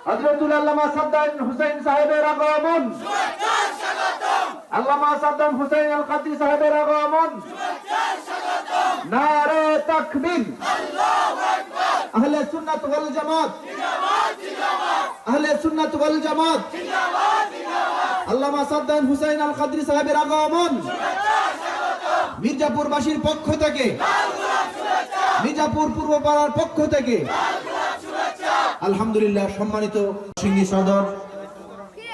হযরতুল আল্লামা সাদ্দাম হুসাইন সাহেবের আগমন, আল্লামা সাদ্দাম হুসাইন আল কাদরি সাহেবের আগমন, নারে তাকবীর, আহলে সুন্নাত ওয়াল জামাত, আহলে সুন্নাত ওয়াল জামাত, আল্লামা সাদ্দাম হুসাইন আল কাদরি সাহেবের আগমন, মির্জাপুরবাসীর পক্ষ থেকে, মির্জাপুর পূর্বপাড়ার পক্ষ থেকে আলহামদুলিল্লাহ। সম্মানিত সিংহী সদর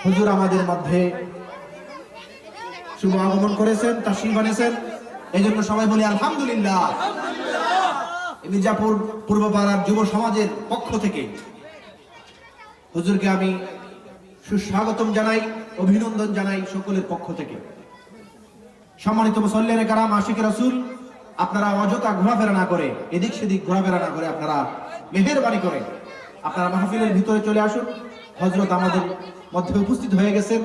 হুজুর আমাদের মধ্যে শুভ আগমন করেছেন, তাশরীফ আনেছেন, এই জন্য সবাই বলি আলহামদুলিল্লাহ। মির্জাপুর পূর্বপাড়ার যুব সমাজের পক্ষ থেকে হুজুরকে আমি সুস্বাগতম জানাই, অভিনন্দন জানাই সকলের পক্ষ থেকে। সম্মানিত মুসল্লিয়ানে কারাম, আশিক রাসূল, আপনারা অযথা ঘোরাফেরা না করে, এদিক সেদিক ঘোরাফেরা না করে আপনারা মেহেরবানি করে আপনারা মাহফিলের ভিতরে চলে আসুন। হযরত আমাদের মধ্যে উপস্থিত হয়ে গেছেন।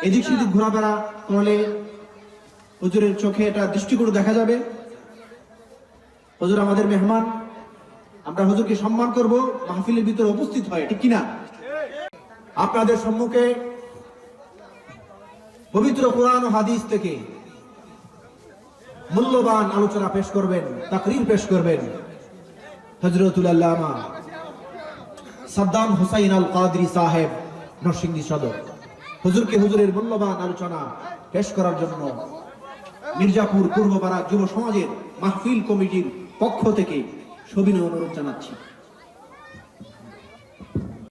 এদিক সেদিক ঘোরাফেরা করলে হুজুরের চোখে এটা দৃষ্টিকটু দেখা যাবে। হুজুর আমাদের মেহমান, আমরা হুজুরকে সম্মান করব মাহফিলের ভিতরে উপস্থিত হয়ে, ঠিক কিনা? আপনাদের সম্মুখে পবিত্র কোরআন ও হাদিস থেকে মূল্যবান আলোচনা পেশ করবেন, তাকরীর পেশ করবেন হযরতুল আল্লামা সাদ্দাম হুসাইন আল কাদরি সাহেব নরসিংদী সদর। হুজুরকে হুজুরের মূল্যবান আলোচনা পেশ করার জন্য মির্জাপুর পূর্বপাড়া যুব সমাজের মাহফিল কমিটির পক্ষ থেকে সবিনয় অনুরোধ জানাচ্ছি।